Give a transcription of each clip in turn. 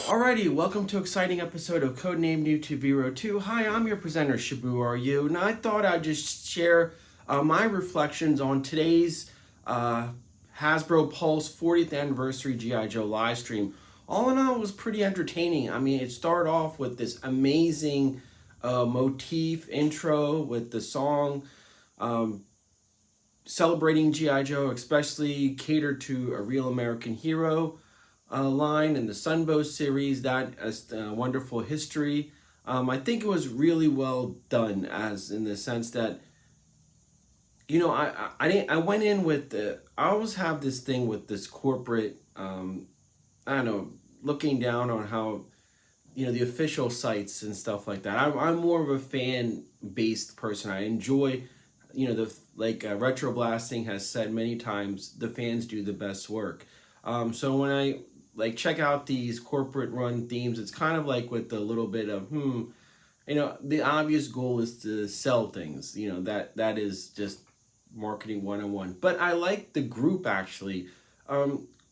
Alrighty, welcome to an exciting episode of Codename New to Vero 2. Hi, I'm your presenter, Shabu Are You? And I thought I'd just share my reflections on today's Hasbro Pulse 40th Anniversary GIJoe Livestream. All in all, it was pretty entertaining. I mean, it started off with this amazing motif intro with the song celebrating GIJoe, especially catered to a real American hero line in the Sunbow series. That is a wonderful history. I think it was really well done, as in the sense that, you know, I went in with I always have this thing with this corporate I don't know, looking down on how, you know, the official sites and stuff like that. I'm more of a fan based person. I enjoy, you know, Retro Blasting has said many times, the fans do the best work. So when I check out these corporate run themes, it's kind of like with a little bit of you know, the obvious goal is to sell things. You know, that is just marketing 101. But I like the group actually.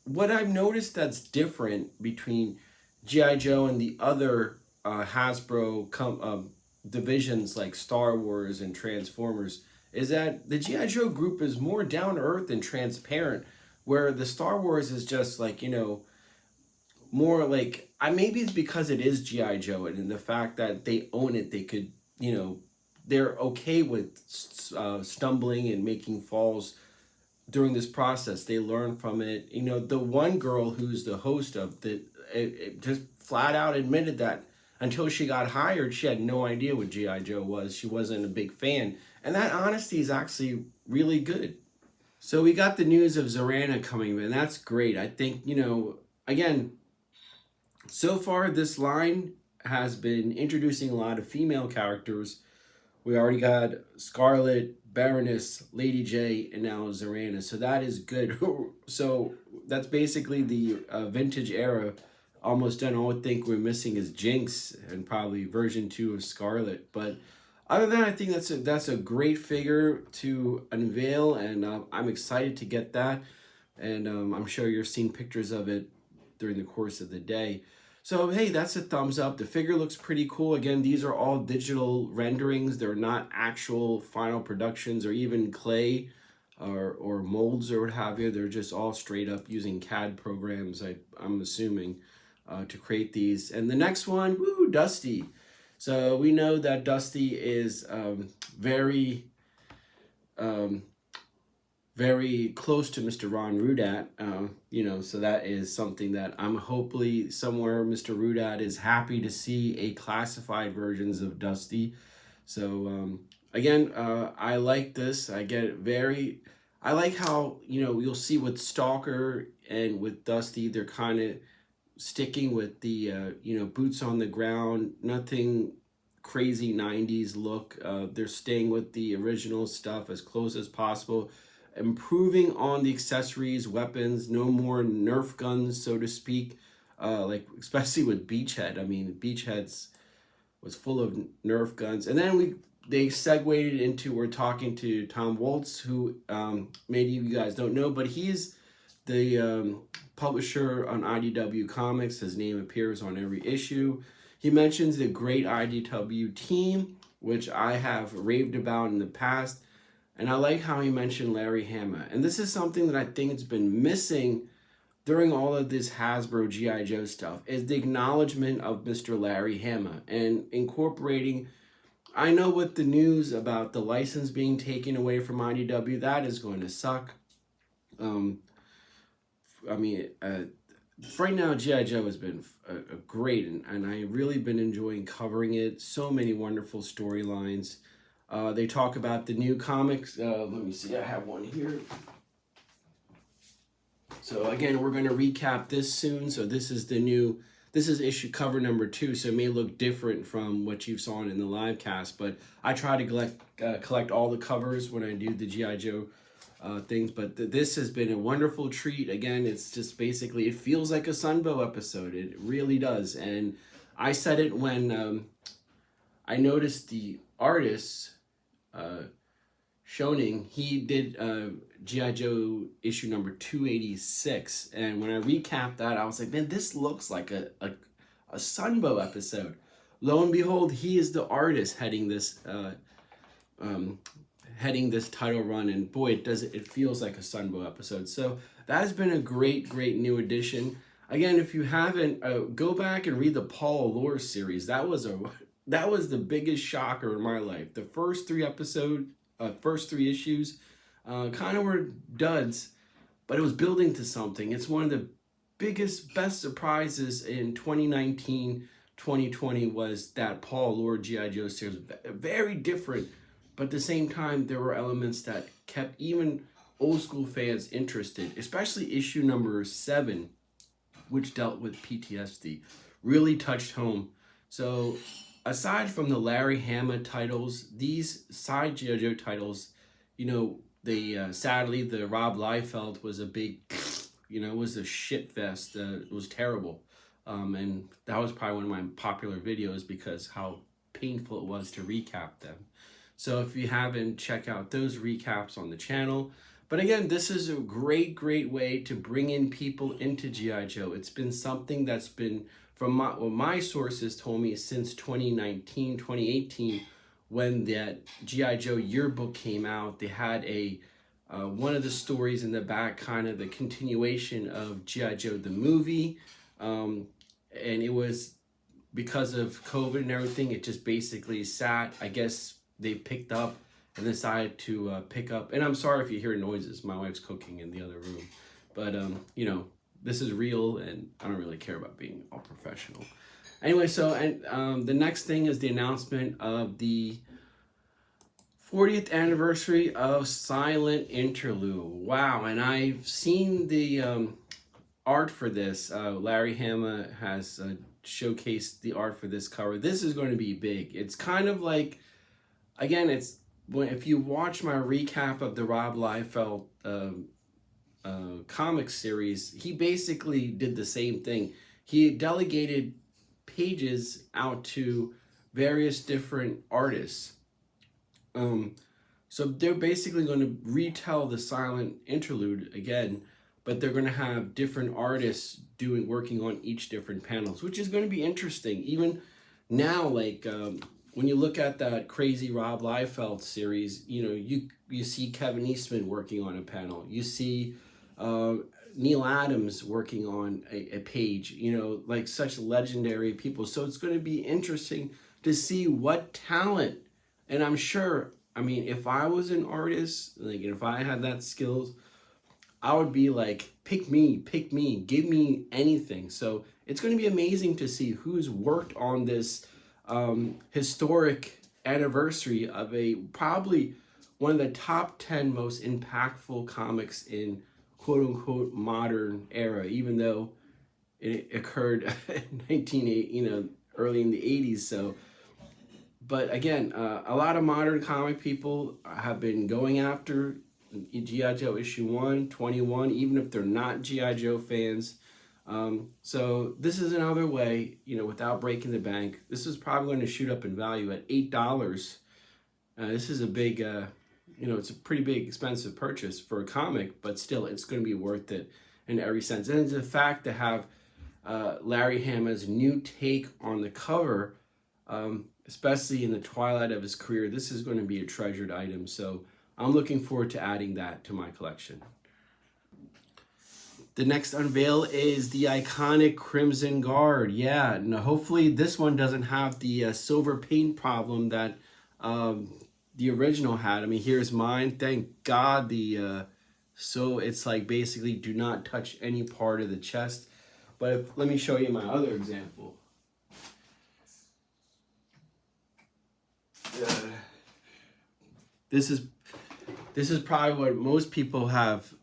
What I've noticed that's different between GIJoe and the other Hasbro divisions like Star Wars and Transformers is that the GIJoe group is more down to earth and transparent, where the Star Wars is just like, you know, more like, maybe it's because it is GIJoe and the fact that they own it, they could, you know, they're okay with stumbling and making falls during this process. They learn from it. You know, the one girl who's the host of it just flat out admitted that until she got hired, she had no idea what GIJoe was. She wasn't a big fan. And that honesty is actually really good. So we got the news of Zarana coming, and that's great. I think, you know, again, so far this line has been introducing a lot of female characters. We already got Scarlet, Baroness, Lady J, and now Zarana. So that is good. So that's basically the vintage era almost done. All I think we're missing is Jinx and probably version 2 of Scarlet. But other than that, I think that's a great figure to unveil, and I'm excited to get that. And I'm sure you're seeing pictures of it during the course of the day. So, hey, that's a thumbs up. The figure looks pretty cool. Again, these are all digital renderings. They're not actual final productions or even clay or molds or what have you. They're just all straight up using CAD programs, I'm assuming, to create these. And the next one, woo, Dusty. So we know that Dusty is very close to Mr. Ron Rudat, you know, so that is something that I'm hopefully somewhere Mr. Rudat is happy to see a classified versions of Dusty. So again, I like this. I like how, you know, you'll see with Stalker and with Dusty, they're kind of sticking with the, you know, boots on the ground, nothing crazy 90s look. They're staying with the original stuff as close as possible, improving on the accessories, weapons, no more Nerf guns, so to speak, like especially with Beachhead. I mean, Beachhead's was full of Nerf guns. And then they segued into, we're talking to Tom Waltz, who maybe you guys don't know, but he's the publisher on IDW Comics. His name appears on every issue. He mentions the great IDW Team, which I have raved about in the past. And I like how he mentioned LARRY HAMA. And this is something that I think it's been missing during all of this Hasbro GIJoe stuff, is the acknowledgement of Mr. LARRY HAMA and incorporating. I know with the news about the license being taken away from IDW, that is going to suck. I mean, right now GIJoe has been great, and I really been enjoying covering it. So many wonderful storylines. They talk about the new comics. Let me see, I have one here. So again, we're going to recap this soon. So this is issue cover number 2, so it may look different from what you've saw in the live cast, but I try to collect all the covers when I do the GIJoe things. But this has been a wonderful treat. Again, it's just basically, it feels like a Sunbow episode. It really does. And I said it when I noticed the artist, Shoning, he did GIJoe issue number 286, and when I recapped that, I was like, man, this looks like a a Sunbow episode. Lo and behold, he is the artist heading this title run, and boy, it feels like a Sunbow episode. So that has been a great new addition. Again, if you haven't, go back and read the Paul Allure series. That was the biggest shocker in my life. The first three issues, kind of were duds, but it was building to something. It's one of the best surprises in 2019, 2020 was that Paul Allure GIJoe series. Very different, but at the same time, there were elements that kept even old school fans interested, especially issue number 7, which dealt with PTSD. Really touched home. So aside from the Larry Hama titles, these side GIJoe titles, you know, sadly, the Rob Liefeld was a big, you know, it was a shit fest. It was terrible. And that was probably one of my popular videos because how painful it was to recap them. So if you haven't, check out those recaps on the channel. But again, this is a great way to bring in people into GIJoe. It's been something that's been, from what my sources told me, since 2019, 2018, when that GIJoe yearbook came out. They had one of the stories in the back, kind of the continuation of GIJoe the movie. And it was because of COVID and everything, it just basically sat. I guess they picked up and decided to pick up. And I'm sorry if you hear noises. My wife's cooking in the other room. But, you know, this is real and I don't really care about being all professional. Anyway, so the next thing is the announcement of the 40th anniversary of Silent Interlude. Wow, and I've seen the art for this. Larry Hama has showcased the art for this cover. This is going to be big. It's kind of like, again, if you watch my recap of the Rob Liefeld comic series, he basically did the same thing. He delegated pages out to various different artists. So they're basically going to retell the Silent Interlude again, but they're going to have different artists working on each different panels, which is going to be interesting. Even now, like when you look at that crazy Rob Liefeld series, you know, you see Kevin Eastman working on a panel. You see Neil Adams working on a page, you know, like such legendary people. So it's going to be interesting to see what talent, and I'm sure, I mean, if I was an artist, like if I had that skills, I would be like, pick me, give me anything. So it's going to be amazing to see who's worked on this historic anniversary of probably one of the top 10 most impactful comics in quote-unquote modern era, even though it occurred in 1980, you know, early in the 80s. So, but again, a lot of modern comic people have been going after GIJoe issue 1, 21, even if they're not GIJoe fans. So this is another way, you know, without breaking the bank. This is probably going to shoot up in value at $8. This is a big, you know, it's a pretty big expensive purchase for a comic, but still it's going to be worth it in every sense. And it's the fact to have Larry Hama's new take on the cover, especially in the twilight of his career. This is going to be a treasured item. So I'm looking forward to adding that to my collection. The next unveil is the iconic Crimson Guard. Yeah, no, hopefully this one doesn't have the silver paint problem that the original had. I mean, here's mine. Thank God so it's like basically do not touch any part of the chest. But let me show you my other example. This is probably what most people have.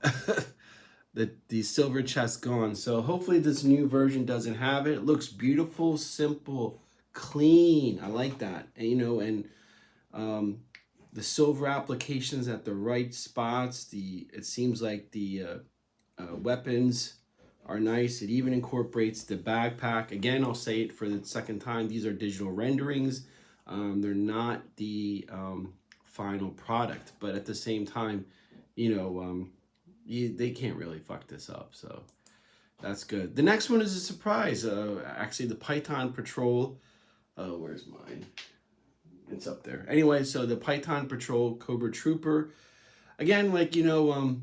The silver chest gone. So hopefully this new version doesn't have it. It looks beautiful, simple, clean. I like that. And, you know, and the silver applications at the right spots. It seems like the weapons are nice. It even incorporates the backpack. Again, I'll say it for the second time. These are digital renderings. They're not the final product, but at the same time, you know, they can't really fuck this up. So That's good. The next one is a surprise. Actually, the Python Patrol. Oh, where's mine? It's up there. Anyway, so the Python Patrol Cobra Trooper. Again, like, you know,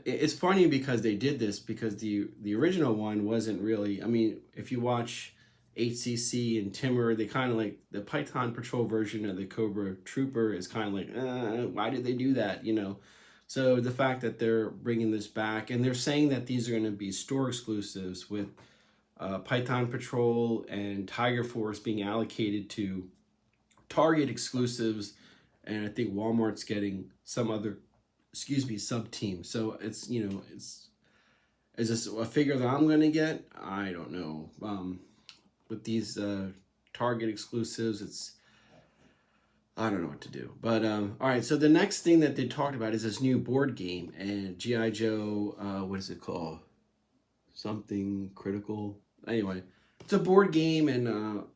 it's funny because they did this because the original one wasn't really. I mean, if you watch HCC and Timur, they kind of like the Python Patrol version of the Cobra Trooper is kind of like, why did they do that? You know. So the fact that they're bringing this back and they're saying that these are going to be store exclusives with Python Patrol and Tiger Force being allocated to Target exclusives, and I think Walmart's getting some other, excuse me, sub team. So it's, you know, is this a figure that I'm gonna get? I don't know. With these Target exclusives, it's, I don't know what to do. But all right. So the next thing that they talked about is this new board game, and GI Joe. What is it called? Something Critical. Anyway, it's a board game, and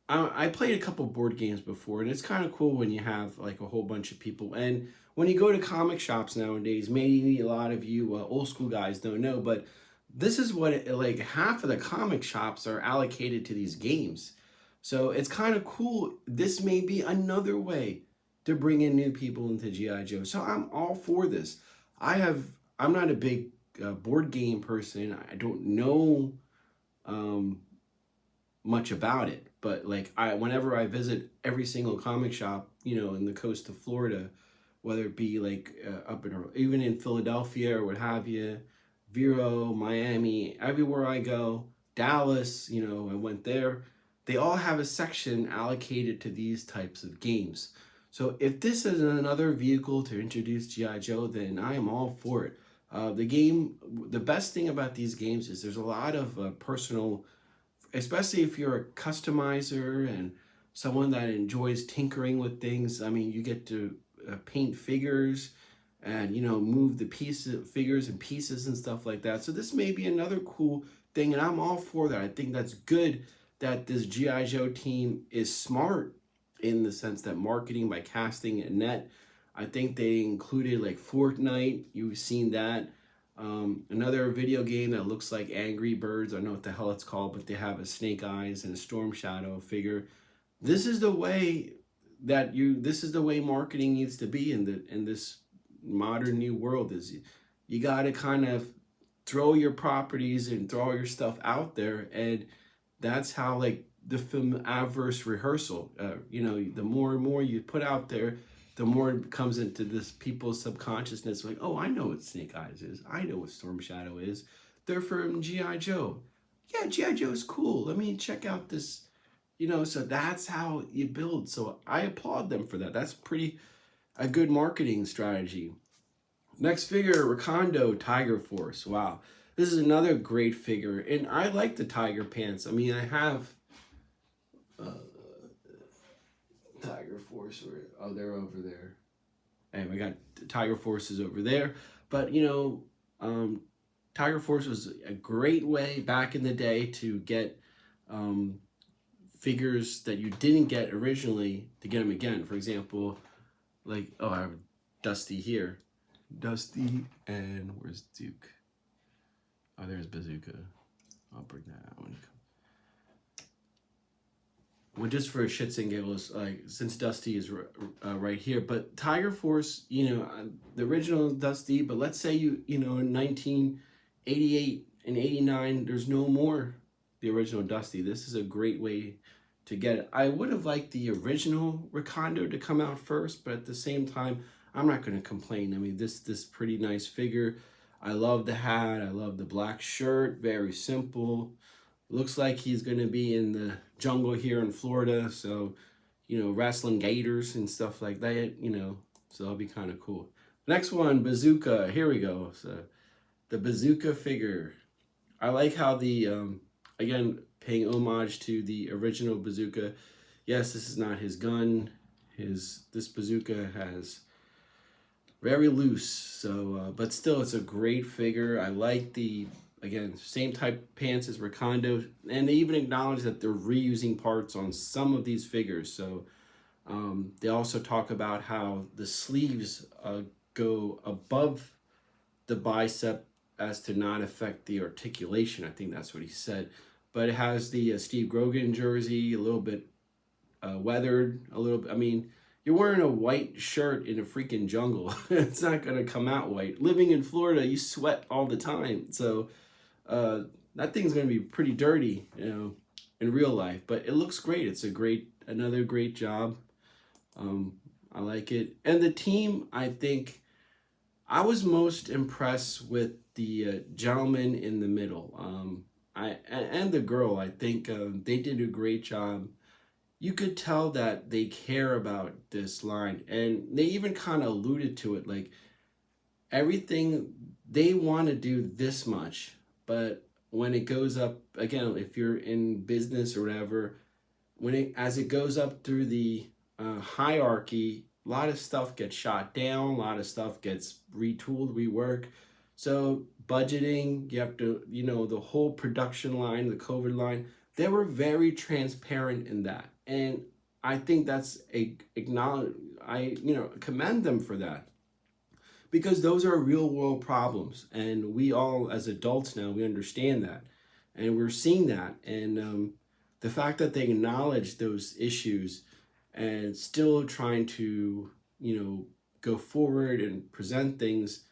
I played a couple board games before, and it's kind of cool when you have like a whole bunch of people. And when you go to comic shops nowadays, maybe a lot of you old school guys don't know, but this is what like half of the comic shops are allocated to these games. So it's kind of cool. This may be another way to bring in new people into GI Joe. So I'm all for this. I'm not a big board game person. I don't know much about it, but like whenever I visit every single comic shop, you know, in the coast of Florida, whether it be like up in, even in Philadelphia or what have you, Vero, Miami, everywhere I go, Dallas, you know, I went there, they all have a section allocated to these types of games. So if this is another vehicle to introduce GI Joe, then I am all for it. The best thing about these games is there's a lot of personal, especially if you're a customizer and someone that enjoys tinkering with things. I mean, you get to paint figures and, you know, move the figures and pieces and stuff like that. So this may be another cool thing, and I'm all for that. I think that's good that this GI Joe team is smart in the sense that marketing by casting a net. I think they included like Fortnite. You've seen that. Another video game that looks like Angry Birds. I don't know what the hell it's called, but they have a Snake Eyes and a Storm Shadow figure. This is the way this is the way marketing needs to be in this modern new world. Is you got to kind of throw your properties and throw your stuff out there, and that's how like the film Adverse Rehearsal. You know, the more and more you put out there, the more it comes into this people's subconsciousness, like, oh, I know what Snake Eyes is. I know what Storm Shadow is. They're from G.I. Joe. Yeah, G.I. Joe is cool. Let me check out this, you know, so that's how you build. So I applaud them for that. That's a good marketing strategy. Next figure, Recondo Tiger Force. Wow. This is another great figure. And I like the tiger pants. I mean, I have Tiger Force, oh, they're over there. And we got Tiger Forces over there. But, you know, Tiger Force was a great way back in the day to get figures that you didn't get originally to get them again. For example, like, oh, I have Dusty here. Dusty, and where's Duke? Oh, there's Bazooka. I'll bring that out when it comes. Well, just for shits and giggles, like, since Dusty is right here, but Tiger Force, you know, the original Dusty, but let's say you know, in 1988 and 89, there's no more the original Dusty. This is a great way to get it. I would have liked the original Recondo to come out first, but at the same time, I'm not going to complain. I mean, this pretty nice figure. I love the hat. I love the black shirt. Very simple. Looks like he's going to be in the jungle here in Florida. So, you know, wrestling gators and stuff like that, you know. So that'll be kind of cool. Next one, Bazooka. Here we go. So the Bazooka figure. I like how the, again, paying homage to the original Bazooka. Yes, this is not his gun. This Bazooka has very loose. So, but still, it's a great figure. I like the, again, same type pants as Recondo, and they even acknowledge that they're reusing parts on some of these figures. So they also talk about how the sleeves go above the bicep as to not affect the articulation. I think that's what he said. But it has the Steve Grogan jersey, a little bit weathered, a little bit. I mean, you're wearing a white shirt in a freaking jungle. It's not going to come out white. Living in Florida, you sweat all the time. So that thing's going to be pretty dirty, you know, in real life. But it looks great. It's another great job. I like it. And the team, I think, I was most impressed with the gentleman in the middle. And the girl, I think they did a great job. You could tell that they care about this line, and they even kind of alluded to it, like everything they want to do this much, but when it goes up, again, if you're in business or whatever, as it goes up through the hierarchy, a lot of stuff gets shot down, a lot of stuff gets retooled, reworked. So budgeting, you have to, you know, the whole production line, the COVID line, they were very transparent in that. And I think that's I commend them for that, because those are real world problems. And we all, as adults now, we understand that. And we're seeing that. And the fact that they acknowledge those issues and still trying to, you know, go forward and present things.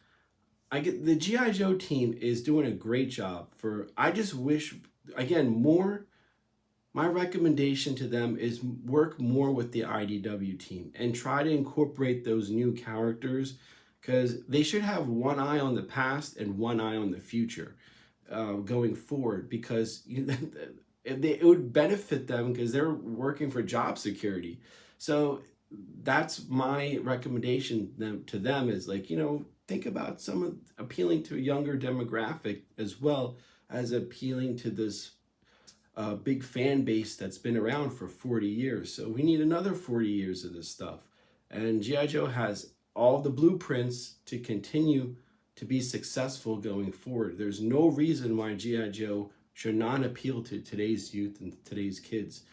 The GIJoe team is doing a great job. I just wish, again, my recommendation to them is work more with the IDW team and try to incorporate those new characters, because they should have one eye on the past and one eye on the future going forward, because it would benefit them because they're working for job security. So that's my recommendation to them is, like, you know, think about appealing to a younger demographic as well as appealing to this big fan base that's been around for 40 years. So we need another 40 years of this stuff. And GIJoe has all the blueprints to continue to be successful going forward. There's no reason why GIJoe should not appeal to today's youth and today's kids.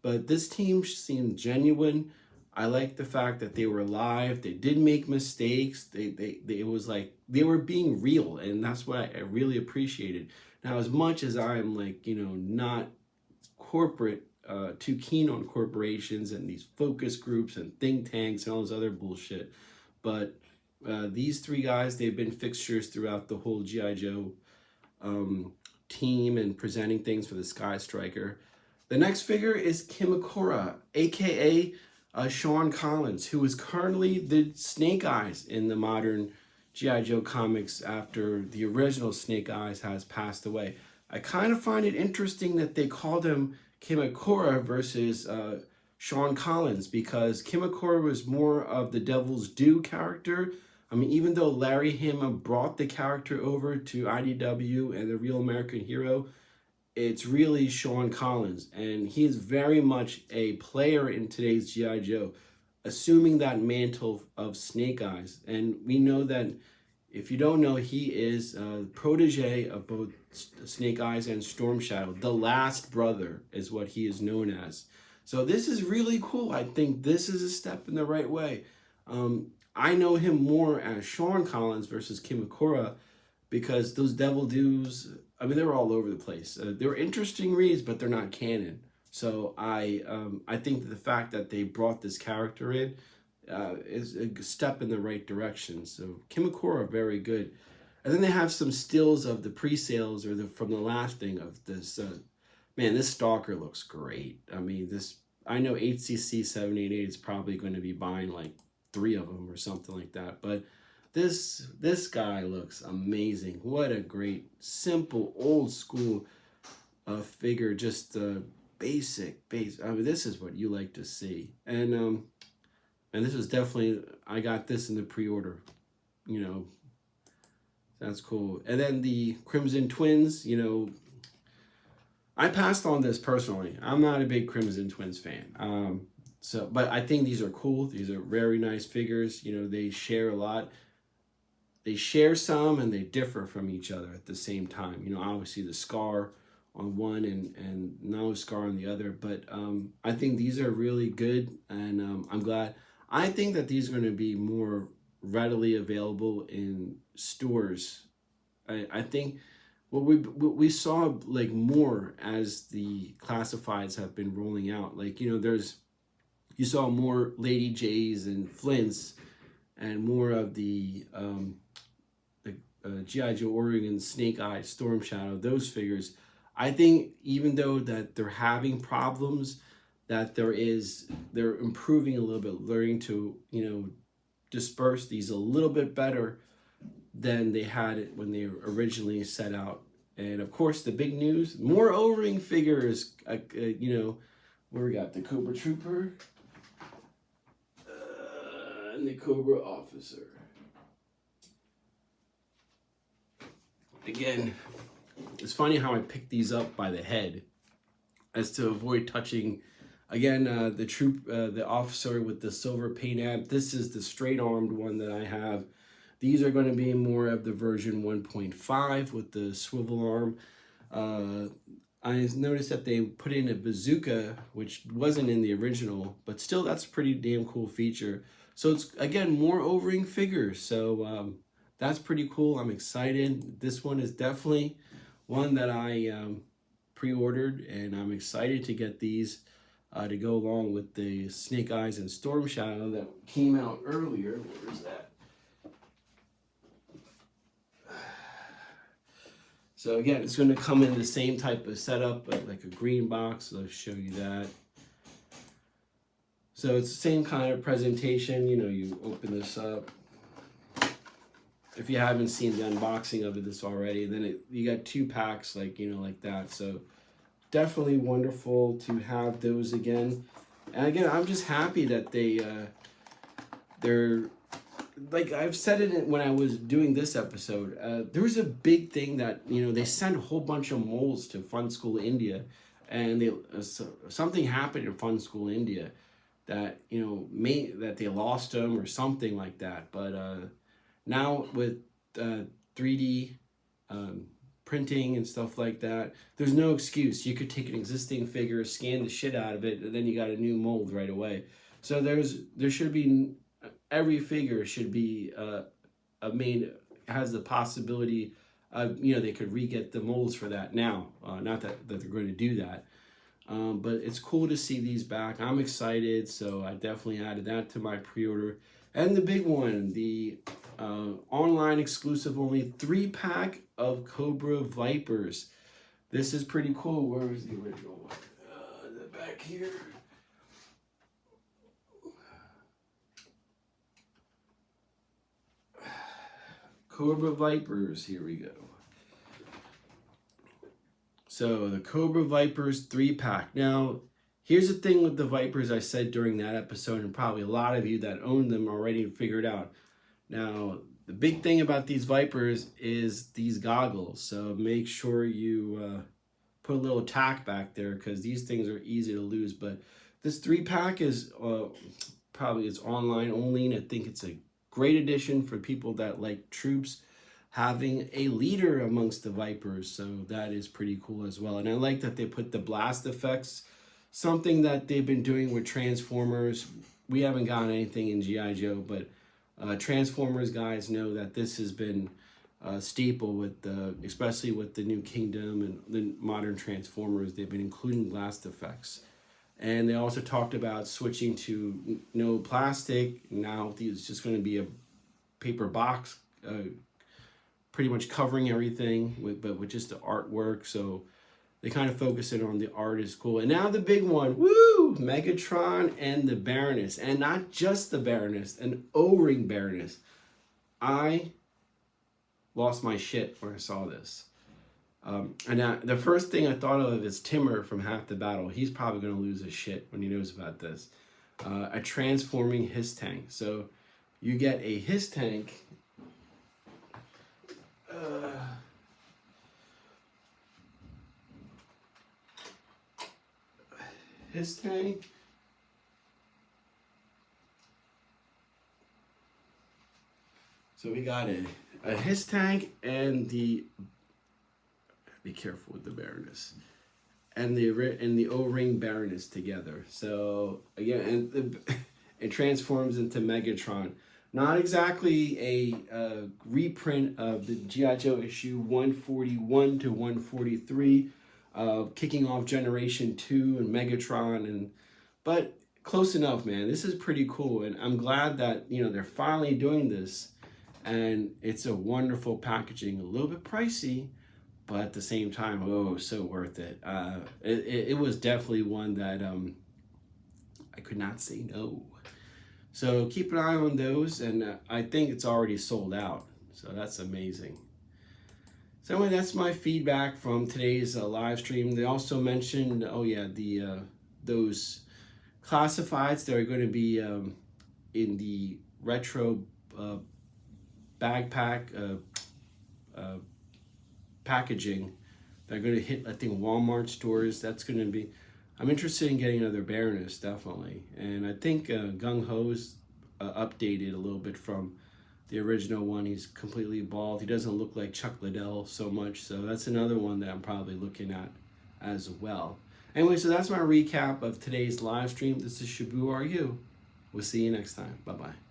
But this team seemed genuine. I like the fact that they were live. They did make mistakes. It was like they were being real, and that's what I really appreciated. Now, as much as I'm, like, you know, not corporate, too keen on corporations and these focus groups and think tanks and all this other bullshit, but these three guys, they've been fixtures throughout the whole GIJoe team and presenting things for the Sky Striker. The next figure is Kimakura, aka Sean Collins, who is currently the Snake Eyes in the modern GIJoe comics after the original Snake Eyes has passed away. I kind of find it interesting that they called him Kimakura versus Sean Collins, because Kimakura was more of the Devil's Due character. I mean, even though Larry Hama brought the character over to IDW and the Real American Hero, it's really Sean Collins, and he is very much a player in today's GIJoe, assuming that mantle of Snake Eyes. And we know that, if you don't know, he is a protege of both Snake Eyes and Storm Shadow. The last brother is what he is known as. So this is really cool. I think this is a step in the right way. I know him more as Sean Collins versus Kimakura, because those Devil Dues, I mean, they were all over the place. They were interesting reads, but they're not canon. So I think that the fact that they brought this character in is a step in the right direction. So Kimakura, very good. And then they have some stills of the pre-sales or from the last thing of this. Man, this Stalker looks great. I mean, I know HCC 788 is probably going to be buying like 3 of them or something like that. But this guy looks amazing. What a great, simple, old school figure. Just basic. I mean, this is what you like to see. And this was definitely, I got this in the pre-order. You know, that's cool. And then the Crimson Twins, you know, I passed on this personally. I'm not a big Crimson Twins fan. But I think these are cool. These are very nice figures. You know, they share a lot. They share some and they differ from each other at the same time. You know, obviously the scar on one and no scar on the other. But I think these are really good, and I'm glad. I think that these are going to be more readily available in stores I think what we saw like more as the classifieds have been rolling out. Like, you know, you saw more Lady J's and Flints, and more of the G.I. Joe Oregon, Snake Eye, Storm Shadow, those figures. I think even though that they're having problems, that they're improving a little bit, learning to, you know, disperse these a little bit better than they had it when they originally set out. And of course, the big news, more O-ring figures. You know, where we got the Cobra Trooper and the Cobra Officer. Again, it's funny how I picked these up by the head, as to avoid touching. Again, the officer with the silver paint app. This is the straight armed one that I have. These are going to be more of the version 1.5 with the swivel arm. I noticed that they put in a bazooka, which wasn't in the original, but still that's a pretty damn cool feature. So it's, again, more O-ring figures. So that's pretty cool. I'm excited. This one is definitely one that I pre-ordered, and I'm excited to get these to go along with the Snake Eyes and Storm Shadow that came out earlier. Where's that? So again, it's going to come in the same type of setup, but like a green box. So I'll show you that. So it's the same kind of presentation. You know, you open this up. If you haven't seen the unboxing of this already, then you got 2 packs, like, you know, like that. So definitely wonderful to have those again. And again, I'm just happy that they're, like I've said it when I was doing this episode, there was a big thing that, you know, they sent a whole bunch of molds to Fun School India, and something happened in Fun School India that, you know, that they lost them or something like that. But now with 3D printing and stuff like that, there's no excuse. You could take an existing figure, scan the shit out of it, and then you got a new mold right away. So there should be, every figure should be has the possibility of, you know, they could re-get the molds for that now. Not that they're going to do that. But it's cool to see these back. I'm excited, so I definitely added that to my pre-order. And the big one, the online exclusive only 3-pack of Cobra Vipers. This is pretty cool. Where is the original one? The back here. Cobra Vipers, here we go. So the Cobra Vipers 3-pack. Now, here's the thing with the Vipers I said during that episode, and probably a lot of you that own them already figured out. Now, the big thing about these Vipers is these goggles. So make sure you put a little tack back there, because these things are easy to lose. But this 3-pack is probably it's online only, and I think it's a great addition for people that like troops having a leader amongst the Vipers. So that is pretty cool as well. And I like that they put the blast effects, something that they've been doing with Transformers. We haven't gotten anything in G.I. Joe, but Transformers guys know that this has been a staple with especially with the New Kingdom and the modern Transformers. They've been including blast effects. And they also talked about switching to no plastic. Now it's just going to be a paper box, pretty much covering everything, but with just the artwork. So they kind of focus it on the art is cool. And now the big one, woo! Megatron and the Baroness. And not just the Baroness, an O-ring Baroness. I lost my shit when I saw this. And the first thing I thought of is Timur from Half the Battle. He's probably going to lose his shit when he knows about this. A transforming Hiss tank. So you get a Hiss tank. Hiss tank. So we got a Hiss tank and the... Be careful with the Baroness and the O-ring Baroness together. So again, and it transforms into Megatron. Not exactly a reprint of the G.I. Joe issue 141 to 143 of kicking off Generation 2 and Megatron, but close enough, man. This is pretty cool, and I'm glad that, you know, they're finally doing this, and it's a wonderful packaging. A little bit pricey, but at the same time, oh, so worth it. It was definitely one that I could not say no. So keep an eye on those, and I think it's already sold out, so that's amazing. So anyway, that's my feedback from today's live stream. They also mentioned, oh yeah, those classifieds that are going to be in the retro backpack packaging. They're going to hit, I think, Walmart stores. That's going to be, I'm interested in getting another Baroness, definitely. And I think Gung Ho's updated a little bit from the original one. He's completely bald. He doesn't look like Chuck Liddell so much. So that's another one that I'm probably looking at as well. Anyway, so that's my recap of today's live stream. This is Shabu Are You. We'll see you next time. Bye-bye.